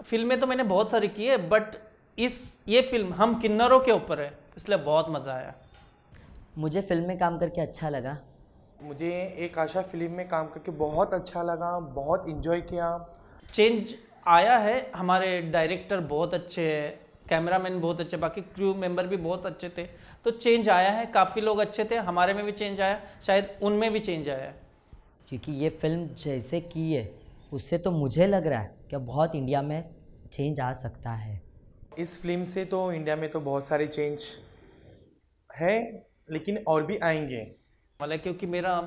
फिल्में तो मैंने बहुत सारी की है, बट ये फिल्म हम किन्नरों के ऊपर है, इसलिए बहुत मज़ा आया। मुझे फिल्म में काम करके अच्छा लगा। मुझे एक आशा फिल्म में काम करके बहुत अच्छा लगा, बहुत इन्जॉय किया। चेंज आया है, हमारे डायरेक्टर बहुत अच्छे हैं, कैमरामैन बहुत अच्छे, बाकी क्रू मेंबर भी बहुत अच्छे थे। तो चेंज आया है, काफ़ी लोग अच्छे थे, हमारे में भी चेंज आया, शायद उनमें भी चेंज आया है। क्योंकि ये फिल्म जैसे की है उससे तो मुझे लग रहा है कि बहुत इंडिया में चेंज आ सकता है। इस फिल्म से तो इंडिया में तो बहुत सारे चेंज है, लेकिन और भी आएंगे। मतलब क्योंकि मेरा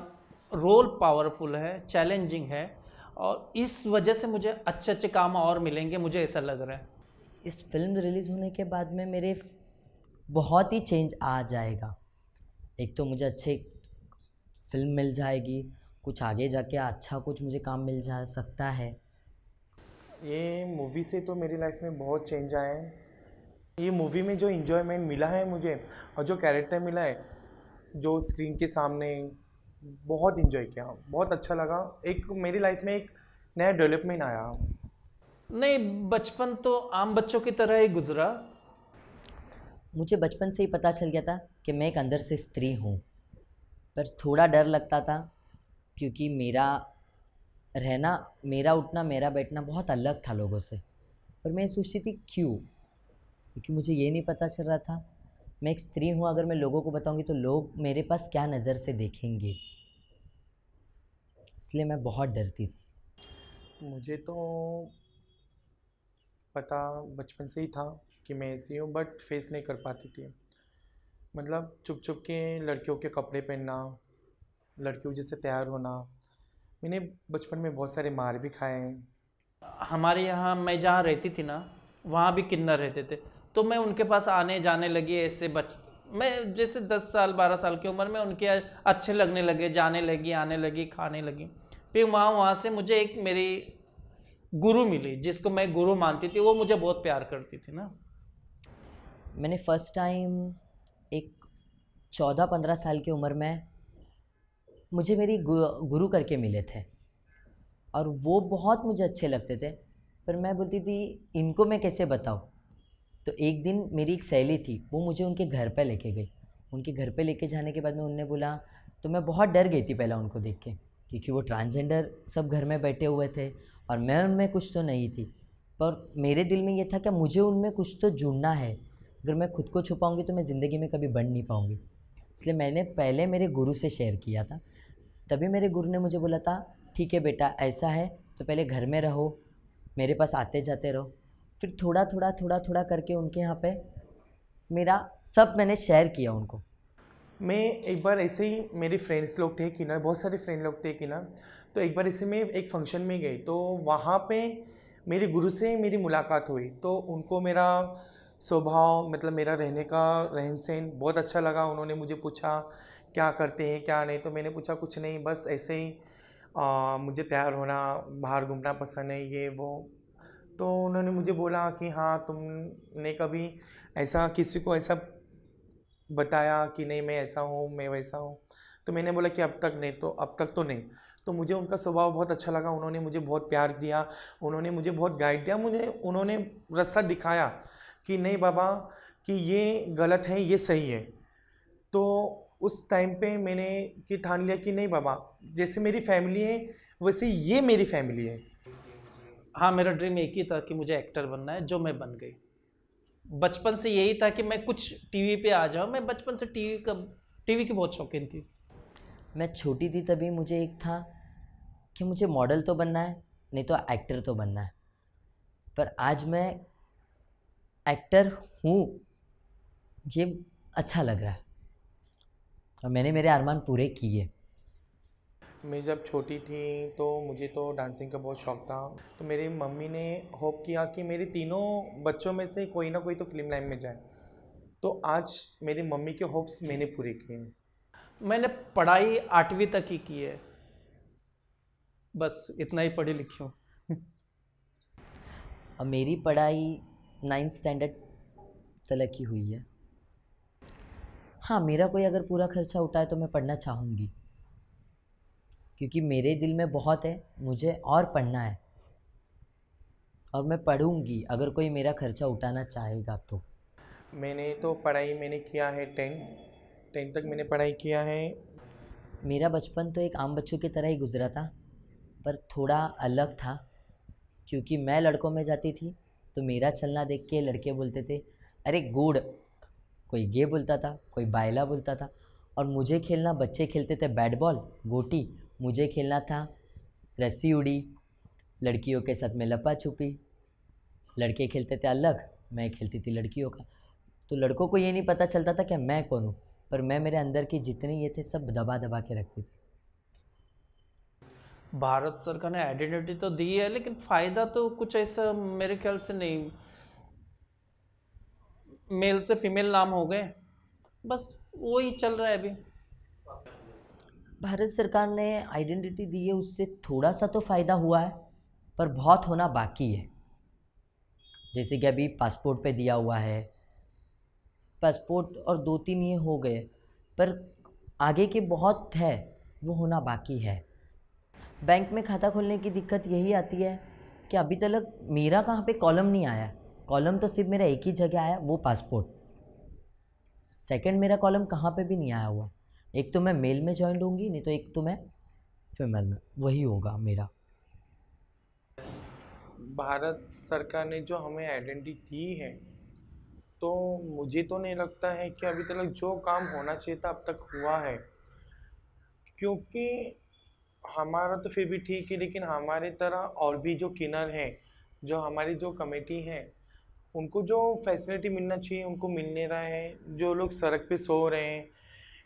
रोल पावरफुल है, चैलेंजिंग है, और इस वजह से मुझे अच्छे अच्छे काम और मिलेंगे, मुझे ऐसा लग रहा है। इस फिल्म रिलीज़ होने के बाद में मेरे बहुत ही चेंज आ जाएगा। एक तो मुझे अच्छे फिल्म मिल जाएगी, कुछ आगे जाके अच्छा कुछ मुझे काम मिल जा सकता है। ये मूवी से तो मेरी लाइफ में बहुत चेंज आए हैं। ये मूवी में जो इन्जॉयमेंट मिला है मुझे, और जो कैरेक्टर मिला है जो स्क्रीन के सामने, बहुत इन्जॉय किया, बहुत अच्छा लगा। एक मेरी लाइफ में एक नया डेवलपमेंट आया। नहीं, बचपन तो आम बच्चों की तरह ही गुजरा। मुझे बचपन से ही पता चल गया था कि मैं एक अंदर से स्त्री हूँ, पर थोड़ा डर लगता था क्योंकि मेरा रहना, मेरा उठना, मेरा बैठना बहुत अलग था लोगों से। पर मैं सोचती थी क्यों, क्योंकि मुझे ये नहीं पता चल रहा था मैं एक स्त्री हूँ, अगर मैं लोगों को बताऊंगी तो लोग मेरे पास क्या नज़र से देखेंगे, इसलिए मैं बहुत डरती थी। मुझे तो पता बचपन से ही था कि मैं ऐसी हूँ, बट फेस नहीं कर पाती थी। मतलब चुप चुप के लड़कियों के कपड़े पहनना, लड़कियों जैसे तैयार होना। मैंने बचपन में बहुत सारे मार भी खाए हैं। हमारे यहाँ, मैं जहाँ रहती थी ना, वहाँ भी किन्नर रहते थे, तो मैं उनके पास आने जाने लगी ऐसे मैं जैसे 10 साल 12 साल की उम्र में उनके अच्छे लगने लगे, जाने लगी, आने लगी, खाने लगी। फिर वहाँ से मुझे एक मेरी गुरु मिली, जिसको मैं गुरु मानती थी, वो मुझे बहुत प्यार करती थी ना। मैंने फर्स्ट टाइम एक 14-15 साल की उम्र में मुझे मेरी गुरु करके मिले थे, और वो बहुत मुझे अच्छे लगते थे। पर मैं बोलती थी इनको मैं कैसे बताऊँ। तो एक दिन मेरी एक सहेली थी, वो मुझे उनके घर पे लेके गई। उनके घर पे लेके जाने के बाद में उनने बोला, तो मैं बहुत डर गई थी पहले उनको देख के, क्योंकि वो ट्रांसजेंडर सब घर में बैठे हुए थे और मैं उनमें कुछ तो नहीं थी। पर मेरे दिल में ये था कि मुझे उनमें कुछ तो जुड़ना है, अगर मैं खुद को छुपाऊंगी तो मैं ज़िंदगी में कभी बन नहीं पाऊंगी। इसलिए मैंने पहले मेरे गुरु से शेयर किया था। तभी मेरे गुरु ने मुझे बोला था ठीक है बेटा, ऐसा है तो पहले घर में रहो, मेरे पास आते जाते रहो। फिर थोड़ा थोड़ा थोड़ा थोड़ा करके उनके यहाँ पे मेरा सब मैंने शेयर किया उनको। मैं एक बार ऐसे ही, मेरे फ्रेंड्स लोग थे कि ना, बहुत सारे फ्रेंड लोग थे कि ना, तो एक बार ऐसे में एक फंक्शन में गई, तो वहाँ पे मेरे गुरु से मेरी मुलाकात हुई। तो उनको मेरा स्वभाव, मतलब मेरा रहने का रहन सहन बहुत अच्छा लगा। उन्होंने मुझे पूछा क्या करते हैं क्या नहीं, तो मैंने पूछा कुछ नहीं, बस ऐसे ही मुझे तैयार होना, बाहर घूमना पसंद है, ये वो। तो उन्होंने मुझे बोला कि हाँ, तुमने कभी ऐसा किसी को ऐसा बताया कि नहीं मैं ऐसा हूँ, मैं वैसा हूँ? तो मैंने बोला कि अब तक नहीं, तो अब तक तो नहीं। तो मुझे उनका स्वभाव बहुत अच्छा लगा, उन्होंने मुझे बहुत प्यार दिया, उन्होंने मुझे बहुत गाइड दिया, मुझे उन्होंने रास्ता दिखाया कि नहीं बाबा, कि ये गलत है, ये सही है। तो उस टाइम पे मैंने कि ठान लिया कि नहीं बाबा, जैसे मेरी फैमिली है वैसे ये मेरी फैमिली है। हाँ, मेरा ड्रीम एक ही था कि मुझे एक्टर बनना है, जो मैं बन गई। बचपन से यही था कि मैं कुछ टीवी पे आ जाऊँ, मैं बचपन से टीवी की बहुत शौकीन थी। मैं छोटी थी तभी मुझे एक था कि मुझे मॉडल तो बनना है, नहीं तो एक्टर तो बनना है। पर आज मैं एक्टर हूँ, ये अच्छा लग रहा है, और मैंने मेरे अरमान पूरे किए। मैं जब छोटी थी तो मुझे तो डांसिंग का बहुत शौक था। तो मेरी मम्मी ने होप किया कि मेरे तीनों बच्चों में से कोई ना कोई तो फिल्म लाइन में जाए। तो आज मेरी मम्मी के होप्स मैंने पूरे किए हैं। मैंने पढ़ाई 8वीं तक ही की है, बस इतना ही पढ़ी लिखी हूँ। और मेरी पढ़ाई 9th स्टैंडर्ड तक की हुई है। हाँ, मेरा कोई अगर पूरा खर्चा उठाए तो मैं पढ़ना चाहूँगी, क्योंकि मेरे दिल में बहुत है, मुझे और पढ़ना है। और मैं पढ़ूंगी अगर कोई मेरा खर्चा उठाना चाहेगा तो। मैंने तो पढ़ाई मैंने किया है 10 तक मैंने पढ़ाई किया है। मेरा बचपन तो एक आम बच्चों की तरह ही गुजरा था, पर थोड़ा अलग था, क्योंकि मैं लड़कों में जाती थी तो मेरा चलना देख के लड़के बोलते थे अरे गुड, कोई गे बोलता था, कोई बायला बोलता था। और मुझे खेलना, बच्चे खेलते थे बैट बॉल गोटी, मुझे खेलना था रस्सी उड़ी, लड़कियों के साथ में लपा छुपी। लड़के खेलते थे अलग, मैं खेलती थी लड़कियों का। तो लड़कों को ये नहीं पता चलता था कि मैं कौन हूँ, पर मैं मेरे अंदर की जितने ये थे सब दबा दबा के रखती थी। भारत सरकार ने आइडेंटिटी तो दी है, लेकिन फ़ायदा तो कुछ ऐसा मेरे ख्याल से नहीं। मेल से फीमेल नाम हो गए, बस वही चल रहा है अभी। भारत सरकार ने आइडेंटिटी दी है, उससे थोड़ा सा तो फ़ायदा हुआ है, पर बहुत होना बाकी है। जैसे कि अभी पासपोर्ट पे दिया हुआ है, पासपोर्ट और 2-3 ये हो गए, पर आगे के बहुत है, वो होना बाकी है। बैंक में खाता खोलने की दिक्कत यही आती है कि अभी तक मेरा कहाँ पे कॉलम नहीं आया। कॉलम तो सिर्फ मेरा एक ही जगह आया, वो पासपोर्ट। सेकंड मेरा कॉलम कहाँ पे भी नहीं आया हुआ। एक तो मैं मेल में ज्वाइन होंगी, नहीं तो एक तो मैं फीमेल में, वही होगा मेरा। भारत सरकार ने जो हमें आइडेंटिटी दी है, तो मुझे तो नहीं लगता है कि अभी तक जो काम होना चाहिए था अब तक हुआ है। क्योंकि हमारा तो फिर भी ठीक है, लेकिन हमारे तरह और भी जो किन्नर हैं, जो हमारी जो कमेटी है, उनको जो फैसिलिटी मिलना चाहिए उनको मिल नहीं रहा है। जो लोग सड़क पे सो रहे हैं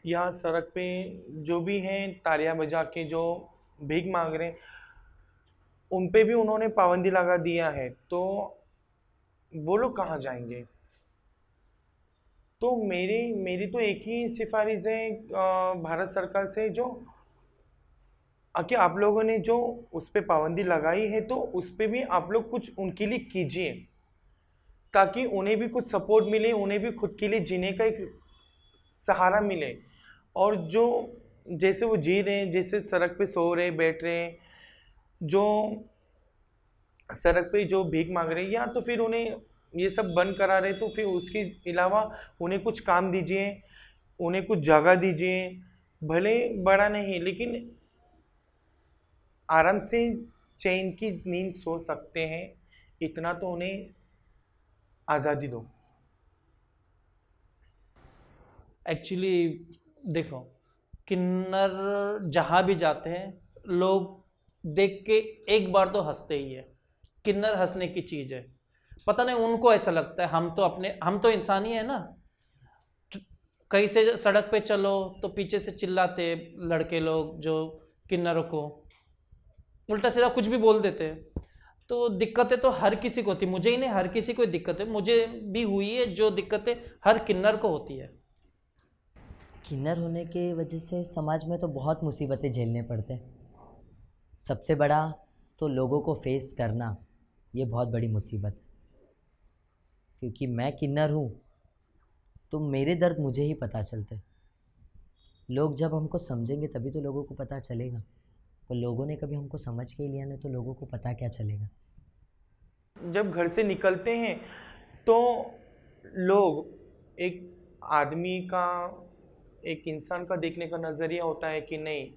या सड़क पे जो भी हैं तालियां बजा के जो भीख मांग रहे हैं, उन पे भी उन्होंने पाबंदी लगा दिया है, तो वो लोग कहाँ जाएंगे। तो मेरी मेरी तो एक ही सिफारिश है भारत सरकार से, जो कि आप लोगों ने जो उस पर पाबंदी लगाई है तो उस पर भी आप लोग कुछ उनके लिए कीजिए, ताकि उन्हें भी कुछ सपोर्ट मिले, उन्हें भी खुद के लिए जीने का एक सहारा मिले। और जो जैसे वो जी रहे हैं, जैसे सड़क पे सो रहे बैठ रहे हैं, जो सड़क पे जो भीख मांग रहे हैं, या तो फिर उन्हें ये सब बंद करा रहे, तो फिर उसके अलावा उन्हें कुछ काम दीजिए, उन्हें कुछ जगह दीजिए। भले बड़ा नहीं, लेकिन आराम से चैन की नींद सो सकते हैं, इतना तो उन्हें आज़ादी दो। एक्चुअली देखो, किन्नर जहाँ भी जाते हैं लोग देख के एक बार तो हंसते ही है। किन्नर हंसने की चीज़ है, पता नहीं उनको ऐसा लगता है। हम तो इंसान ही है ना। कहीं से सड़क पे चलो तो पीछे से चिल्लाते लड़के लोग जो किन्नरों को उल्टा सीधा कुछ भी बोल देते हैं। तो दिक्कतें तो हर किसी को होती, मुझे ही नहीं हर किसी को दिक्कत है, मुझे भी हुई है। जो दिक्कतें हर किन्नर को होती है। किन्नर होने की वजह से समाज में तो बहुत मुसीबतें झेलने पड़ते हैं। सबसे बड़ा तो लोगों को फेस करना, ये बहुत बड़ी मुसीबत है। क्योंकि मैं किन्नर हूँ तो मेरे दर्द मुझे ही पता चलते हैं। लोग जब हमको समझेंगे तभी तो लोगों को पता चलेगा, और लोगों ने कभी हमको समझ के ही लिया नहीं तो लोगों को पता क्या चलेगा। जब घर से निकलते हैं तो लोग एक आदमी का, एक इंसान का देखने का नज़रिया होता है कि नहीं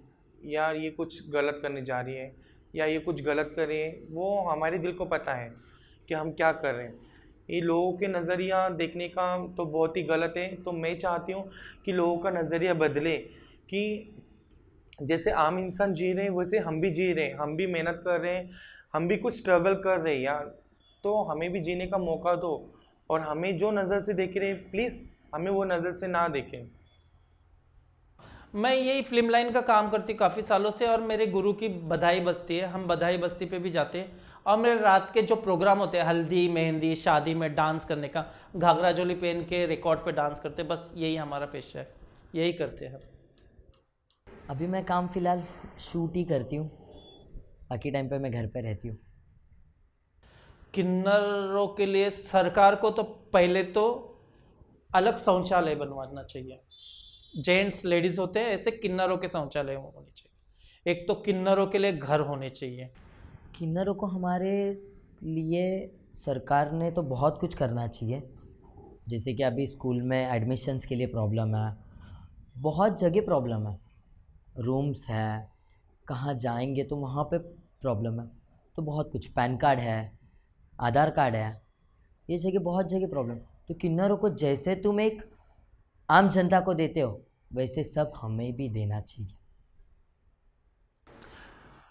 यार ये कुछ गलत करने जा रही है, या ये कुछ गलत करे। वो हमारे दिल को पता है कि हम क्या कर रहे हैं। ये लोगों के नज़रिया देखने का तो बहुत ही गलत है। तो मैं चाहती हूँ कि लोगों का नज़रिया बदले, कि जैसे आम इंसान जी रहे हैं वैसे हम भी जी रहे हैं, हम भी मेहनत कर रहे हैं, हम भी कुछ स्ट्रगल कर रहे हैं यार। तो हमें भी जीने का मौका दो, और हमें जो नज़र से देख रहे हैं प्लीज़ हमें वो नज़र से ना देखें। मैं यही फिल्म लाइन का काम करती काफ़ी सालों से, और मेरे गुरु की बधाई बस्ती है, हम बधाई बस्ती पे भी जाते हैं। और मेरे रात के जो प्रोग्राम होते हैं, हल्दी मेहंदी शादी में डांस करने का, घाघरा चोली पहन के रिकॉर्ड पे डांस करते, बस यही हमारा पेशा है, यही करते हैं हम। अभी मैं काम फ़िलहाल शूट ही करती हूँ, बाकी टाइम पे मैं घर पे रहती हूँ। किन्नरों के लिए सरकार को तो पहले तो अलग शौचालय बनवाना चाहिए। जेंट्स लेडीज होते हैं, ऐसे किन्नरों के शौचालय होने चाहिए। एक तो किन्नरों के लिए घर होने चाहिए। किन्नरों को हमारे लिए सरकार ने तो बहुत कुछ करना चाहिए। जैसे कि अभी स्कूल में एडमिशन्स के लिए प्रॉब्लम है, बहुत जगह प्रॉब्लम है, रूम्स है, कहाँ जाएंगे तो वहाँ पे प्रॉब्लम है। तो बहुत कुछ, पैन कार्ड है, आधार कार्ड है, ये जगह बहुत जगह प्रॉब्लम। तो किन्नरों को जैसे तुम एक आम जनता को देते हो वैसे सब हमें भी देना चाहिए।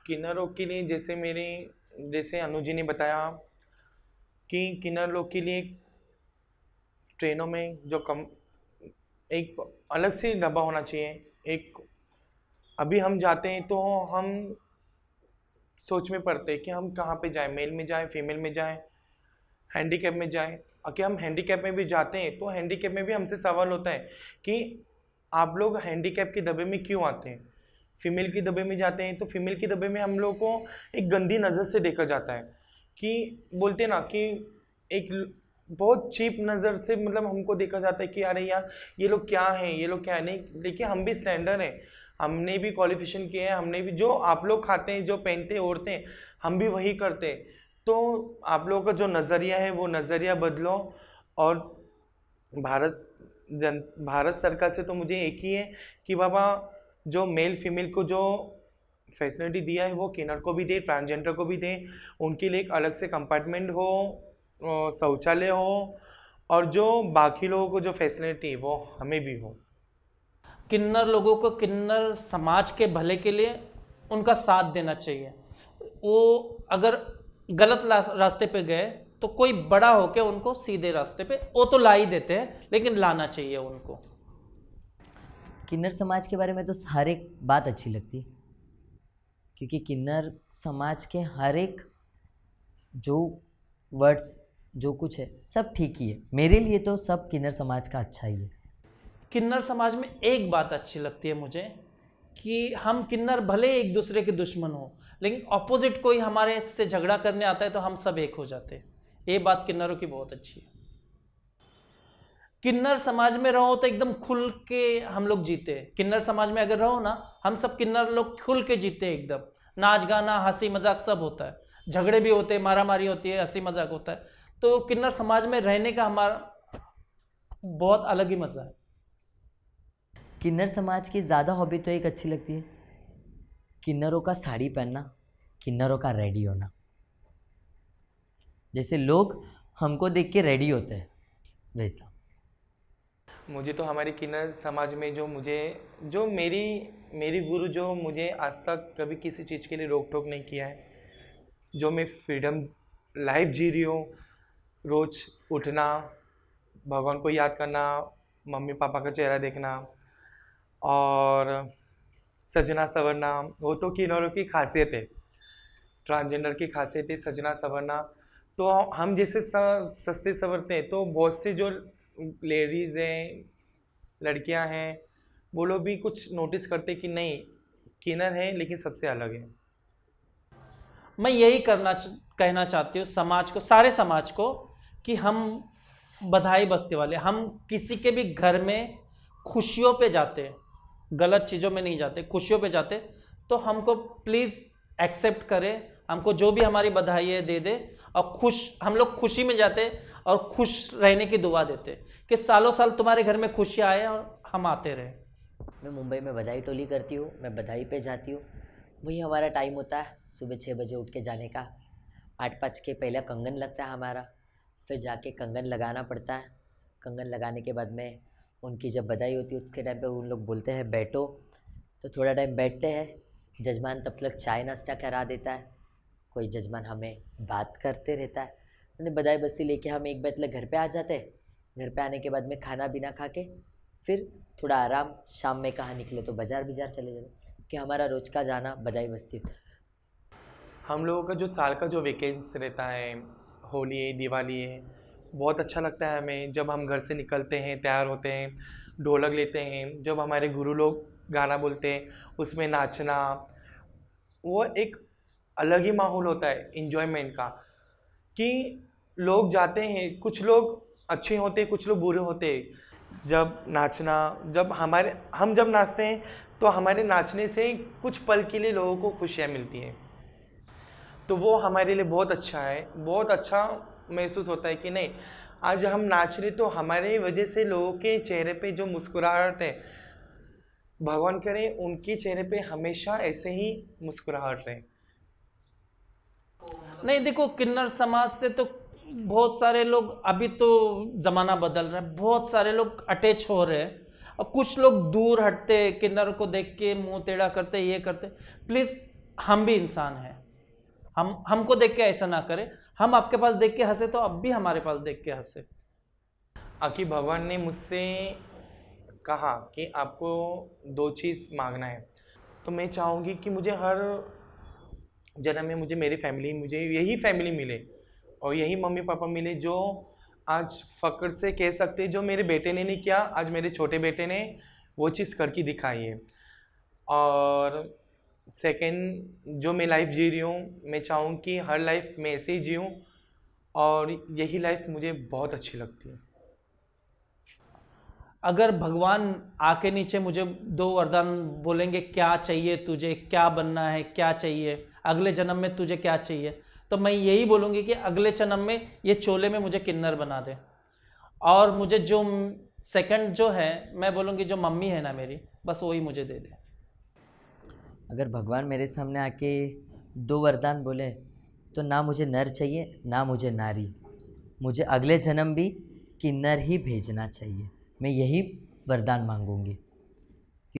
किन्नरों के लिए जैसे अनुज जी ने बताया कि किन्नर लोग के लिए ट्रेनों में जो कम एक अलग से डब्बा होना चाहिए। एक अभी हम जाते हैं तो हम सोच में पड़ते हैं कि हम कहाँ पे जाएं, मेल में जाएं, फीमेल में जाएं, हैंडीकैप में जाएं। अगर हम हैंडीकैप में भी जाते हैं तो हैंडीकैप में भी हमसे सवाल होता है कि आप लोग हैंडीकैप के डब्बे में क्यों आते हैं। फीमेल के डब्बे में जाते हैं तो फीमेल के डब्बे में हम लोग को एक गंदी नज़र से देखा जाता है, कि बोलते ना कि एक बहुत चीप नज़र से मतलब हमको देखा जाता है कि अरे यार ये लोग क्या हैं, ये लोग क्या है। नहीं, देखिए हम भी स्टैंडर्ड हैं, हमने भी क्वालिफिकेशन किए हैं, हमने भी जो आप लोग खाते हैं, जो पहनते हैं, ओढ़ते हैं, हम भी वही करते हैं। तो आप लोगों का जो नज़रिया है वो नज़रिया बदलो। और भारत सरकार से तो मुझे एक ही है कि बाबा जो मेल फीमेल को जो फैसिलिटी दिया है वो किन्नर को भी दे, ट्रांसजेंडर को भी दे। उनके लिए एक अलग से कंपार्टमेंट हो, शौचालय हो, और जो बाकी लोगों को जो फैसिलिटी वो हमें भी हो। किन्नर लोगों को किन्नर समाज के भले के लिए उनका साथ देना चाहिए। वो अगर गलत रास्ते पे गए तो कोई बड़ा होके उनको सीधे रास्ते पे वो तो ला ही देते हैं, लेकिन लाना चाहिए उनको। किन्नर समाज के बारे में तो हर एक बात अच्छी लगती है, क्योंकि किन्नर समाज के हर एक जो वर्ड्स जो कुछ है सब ठीक ही है। मेरे लिए तो सब किन्नर समाज का अच्छा ही है। किन्नर समाज में एक बात अच्छी लगती है मुझे कि हम किन्नर भले एक दूसरे के दुश्मन हो, लेकिन ऑपोजिट कोई हमारे से झगड़ा करने आता है तो हम सब एक हो जाते हैं। ये बात किन्नरों की बहुत अच्छी है। किन्नर समाज में रहो तो एकदम खुल के हम लोग जीते हैं। किन्नर समाज में अगर रहो ना, हम सब किन्नर लोग खुल के जीते हैं एकदम। नाच गाना हंसी मजाक सब होता है, झगड़े भी होते हैं, मारा मारी होती है, हंसी मजाक होता है। तो किन्नर समाज में रहने का हमारा बहुत अलग ही मजा है। किन्नर समाज की ज़्यादा हॉबी तो एक अच्छी लगती है, किन्नरों का साड़ी पहनना, किन्नरों का रेडी होना। जैसे लोग हमको देख के रेडी होते हैं वैसा। मुझे तो हमारे किन्नर समाज में जो मेरी गुरु जो मुझे आज तक कभी किसी चीज़ के लिए रोक टोक नहीं किया है, जो मैं फ्रीडम लाइफ जी रही हूँ, रोज़ उठना, भगवान को याद करना, मम्मी पापा का चेहरा देखना और सजना संवरना, वो तो किन्नरों की खासियत है, ट्रांसजेंडर की खासियत है सजना संवरना। तो हम जैसे सस्ते संवरते हैं तो बहुत से जो लेडीज़ हैं, लड़कियां हैं, वो लोग भी कुछ नोटिस करते कि नहीं किन्नर है लेकिन सबसे अलग है। मैं यही कहना चाहती हूँ समाज को, सारे समाज को, कि हम बधाई बस्ती वाले, हम किसी के भी घर में खुशियों पे जाते हैं, गलत चीज़ों में नहीं जाते, खुशियों पे जाते, तो हमको प्लीज़ एक्सेप्ट करें, हमको जो भी हमारी बधाई है दे दे। और हम लोग खुशी में जाते और खुश रहने की दुआ देते कि सालों साल तुम्हारे घर में खुशियाँ आए और हम आते रहे। मैं मुंबई में बधाई टोली करती हूँ, मैं बधाई पे जाती हूँ। वही हमारा टाइम होता है, सुबह 6 बजे उठ के जाने का। 8 के पहले कंगन लगता है हमारा, फिर जाके कंगन लगाना पड़ता है। कंगन लगाने के बाद में उनकी जब बधाई होती है उसके टाइम पे उन लोग बोलते हैं बैठो, तो थोड़ा टाइम बैठते हैं। जजमान तब तक चाय नाश्ता करा देता है, कोई जजमान हमें बात करते रहता है। मैंने बधाई बस्ती लेके हम एक बजे घर पे आ जाते हैं। घर पे आने के बाद में खाना पीना खा के फिर थोड़ा आराम, शाम में कहाँ निकले तो बाज़ार चले जाते, कि हमारा रोज़ का जाना बधाई बस्ती। हम लोगों का जो साल का जो वीकेंड्स रहता है, होली है, दिवाली है, बहुत अच्छा लगता है हमें। जब हम घर से निकलते हैं, तैयार होते हैं, ढोलक लेते हैं, जब हमारे गुरु लोग गाना बोलते हैं उसमें नाचना, वो एक अलग ही माहौल होता है इन्जॉयमेंट का। कि लोग जाते हैं, कुछ लोग अच्छे होते हैं, कुछ लोग बुरे होते हैं। जब नाचना, हम जब नाचते हैं तो हमारे नाचने से कुछ पल के लिए लोगों को खुशियाँ मिलती हैं। तो वो हमारे लिए बहुत अच्छा है, बहुत अच्छा महसूस होता है कि नहीं आज हम नाच रहे तो हमारे वजह से लोगों के चेहरे पे जो मुस्कुराहट है, भगवान करे उनके चेहरे पे हमेशा ऐसे ही मुस्कुराहट रहे। नहीं देखो, किन्नर समाज से तो बहुत सारे लोग, अभी तो जमाना बदल रहा है, बहुत सारे लोग अटैच हो रहे हैं और कुछ लोग दूर हटते, किन्नर को देख के मुंह टेढ़ा करते, ये करते। प्लीज, हम भी इंसान हैं, हमको देख के ऐसा ना करें। हम आपके पास देख के हंसे तो अब भी हमारे पास देख के हंसे। आखिर भगवान ने मुझसे कहा कि आपको 2 चीज़ मांगना है, तो मैं चाहूँगी कि मुझे हर जन्म में मुझे मेरी फैमिली, मुझे यही फैमिली मिले और यही मम्मी पापा मिले जो आज फ़ख्र से कह सकते जो मेरे बेटे ने नहीं किया, आज मेरे छोटे बेटे ने वो चीज़ करके दिखाई है। और सेकंड, जो मैं लाइफ जी रही हूँ, मैं चाहूँ कि हर लाइफ मैं ऐसे ही जीऊँ और यही लाइफ मुझे बहुत अच्छी लगती है। अगर भगवान आके नीचे मुझे 2 वरदान बोलेंगे, क्या चाहिए तुझे, क्या बनना है, क्या चाहिए अगले जन्म में, तुझे क्या चाहिए, तो मैं यही बोलूँगी कि अगले जन्म में ये चोले में मुझे किन्नर बना दे। और मुझे जो सेकंड जो है, मैं बोलूँगी जो मम्मी है ना मेरी, बस वही मुझे दे दे। अगर भगवान मेरे सामने आके 2 वरदान बोले तो ना मुझे नर चाहिए ना मुझे नारी, मुझे अगले जन्म भी किन्नर ही भेजना चाहिए। मैं यही वरदान मांगूंगी।